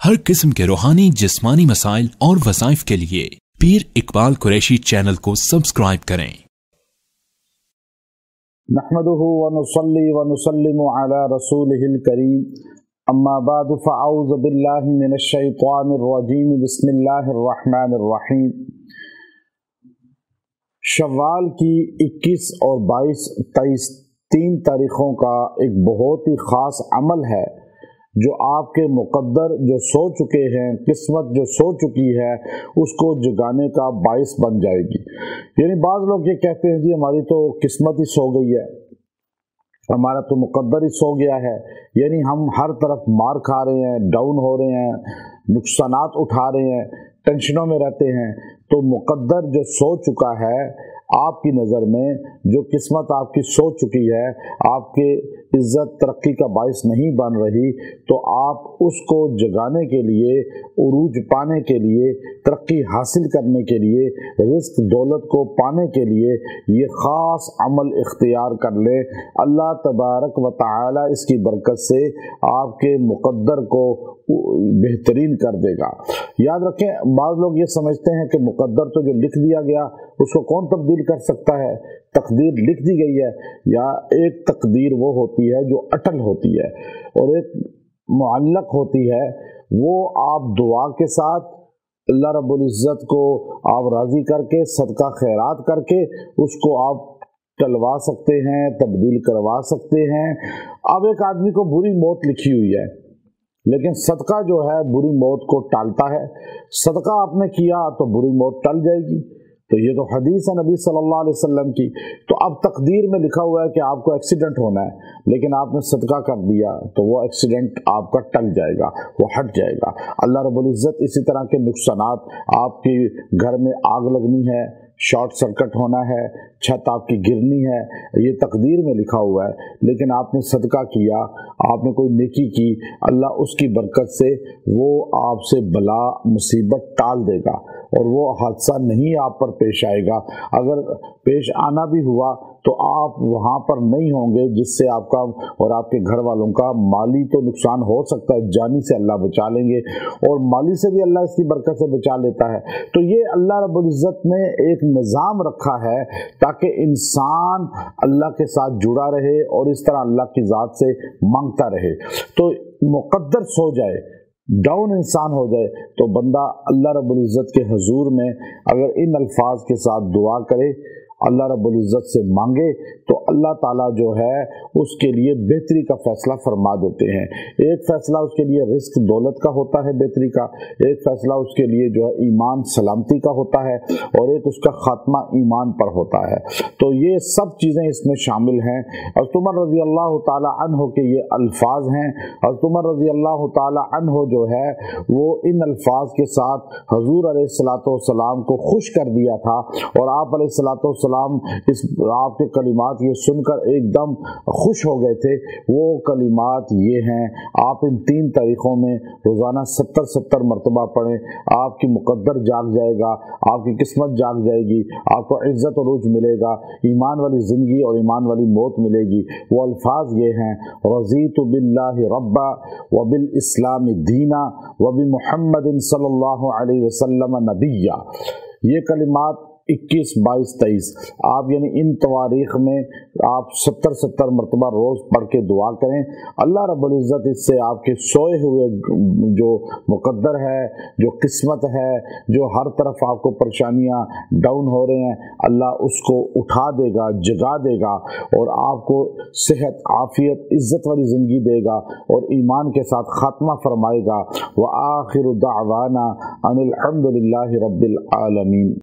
हर किस्म के रूहानी जिस्मानी मसाइल और वज़ाइफ के लिए पीर इकबाल कुरैशी चैनल को सब्सक्राइब करें। नहमदुहु व नुसल्ली व नुसल्लिमु अला रसूलिहिल करीम, अम्मा बाद फ़अऊज़ु बिल्लाहि मिनश शैतानिर रजीम, बिस्मिल्लाहिर रहमानिर रहीम। शव्वाल की 21 और 22, 23 3 तारीखों का एक बहुत ही ख़ास अमल है जो आपके मुक़द्दर जो सो चुके हैं, किस्मत जो सो चुकी है, उसको जगाने का बाइस बन जाएगी। यानी बाज़ लोग ये कहते हैं जी हमारी तो किस्मत ही सो गई है, हमारा तो मुक़द्दर ही सो गया है, यानी हम हर तरफ मार खा रहे हैं, डाउन हो रहे हैं, नुकसानात उठा रहे हैं, टेंशनों में रहते हैं। तो मुक़द्दर जो सो चुका है आपकी नज़र में, जो किस्मत आपकी सो चुकी है, आपके इज़्ज़त तरक्की का बाइस नहीं बन रही, तो आप उसको जगाने के लिए, उरूज पाने के लिए, तरक्की हासिल करने के लिए, रिज़्क दौलत को पाने के लिए ये ख़ास अमल इख्तियार कर ले। अल्लाह तबारक व तआला इसकी बरकत से आपके मुक़द्दर को बेहतरीन कर देगा। याद रखें, बाज़ लोग ये समझते हैं कि मुक़द्दर तो जो लिख दिया गया उसको कौन तब्दील कर सकता है, तकदीर लिख दी गई है। या एक तकदीर वो होती है जो अटल होती है और एक मुअल्लक होती है, वो आप दुआ के साथ अल्लाह रब्बुल इज़्ज़त को आप राज़ी करके, सदका खैरात करके उसको आप टलवा सकते हैं, तब्दील करवा सकते हैं। अब एक आदमी को बुरी मौत लिखी हुई है, लेकिन सदका जो है बुरी मौत को टालता है। सदका आपने किया तो बुरी मौत टल जाएगी। तो ये तो हदीस है नबी सल्लल्लाहु अलैहि वसल्लम की। तो अब तकदीर में लिखा हुआ है कि आपको एक्सीडेंट होना है, लेकिन आपने सदका कर दिया तो वो एक्सीडेंट आपका टल जाएगा, वो हट जाएगा। अल्लाह रब्बुल इज़्ज़त इसी तरह के नुकसानात, आपके घर में आग लगनी है, शॉर्ट सर्किट होना है, छत आपकी गिरनी है, ये तकदीर में लिखा हुआ है, लेकिन आपने सदका किया, आपने कोई नेकी की, अल्लाह उसकी बरकत से वो आपसे बला मुसीबत टाल देगा और वो हादसा नहीं आप पर पेश आएगा। अगर पेश आना भी हुआ तो आप वहाँ पर नहीं होंगे, जिससे आपका और आपके घर वालों का माली तो नुकसान हो सकता है, जानी से अल्लाह बचा लेंगे और माली से भी अल्लाह इसकी बरकत से बचा लेता है। तो ये अल्लाह रब्बुल इज़्ज़त ने एक निज़ाम रखा है ताकि इंसान अल्लाह के साथ जुड़ा रहे और इस तरह अल्लाह की ज़ात से मांगता रहे। तो मुक़द्दर सो जाए, डाउन इंसान हो जाए, तो बंदा अल्लाह रब्बुल इज़्ज़त के हुजूर में अगर इन अल्फाज के साथ दुआ करे, अल्लाह रब्बुल इज़्ज़त से मांगे, तो अल्लाह ताला जो है उसके लिए बेहतरी का फैसला फरमा देते हैं। एक फैसला उसके लिए रिस्क दौलत का होता है बेहतरी का, एक फैसला उसके लिए जो है ईमान सलामती का होता है और एक उसका खात्मा ईमान पर होता है। तो ये सब चीज़ें इसमें शामिल हैं। हज़रत उमर रज़ी अल्लाह ताला अन्हु के ये अल्फाज हैं। हज़रत उमर रज़ी अल्लाह ताला अन्हु जो है वो इन अल्फाज के साथ हुज़ूर अलैहिस्सलातु वस्सलाम को खुश कर दिया था और आप अलैहिस्सलातु वस्सलाम इस आपके कलिमात ये सुनकर एकदम खुश हो गए थे। वो कलिमात ये हैं, आप इन 3 तारीखों में रोज़ाना 70 मरतबा पढ़ें, आपकी मुक़द्दर जाग जाएगा, आपकी किस्मत जाग जाएगी, आपको इज़्ज़त और उरूज मिलेगा, ईमान वाली ज़िंदगी और ईमान वाली मौत मिलेगी। वो अल्फाज ये हैं, रज़ीतु बिल्लाहि रब्बा व बिल इस्लामी दीना व बि मुहम्मदिन सल्लल्लाहु अलैहि वसल्लम नबिय्या। ये कलिमात 21, 22, 23 आप यानी इन तवारीख में आप 70 मरतबा रोज़ पढ़ के दुआ करें। अल्लाह रब्बुल इज़्ज़त इससे आपके सोए हुए जो मुक़द्दर है, जो किस्मत है, जो हर तरफ आपको परेशानियां डाउन हो रहे हैं, अल्लाह उसको उठा देगा, जगा देगा और आपको सेहत, आफ़ियत, इज़्ज़त वाली ज़िंदगी देगा और ईमान के साथ ख़ात्मा फरमाएगा। व आखिरु दावाना अनिल हम्दुलिल्लाहि रब्बिल आलमीन।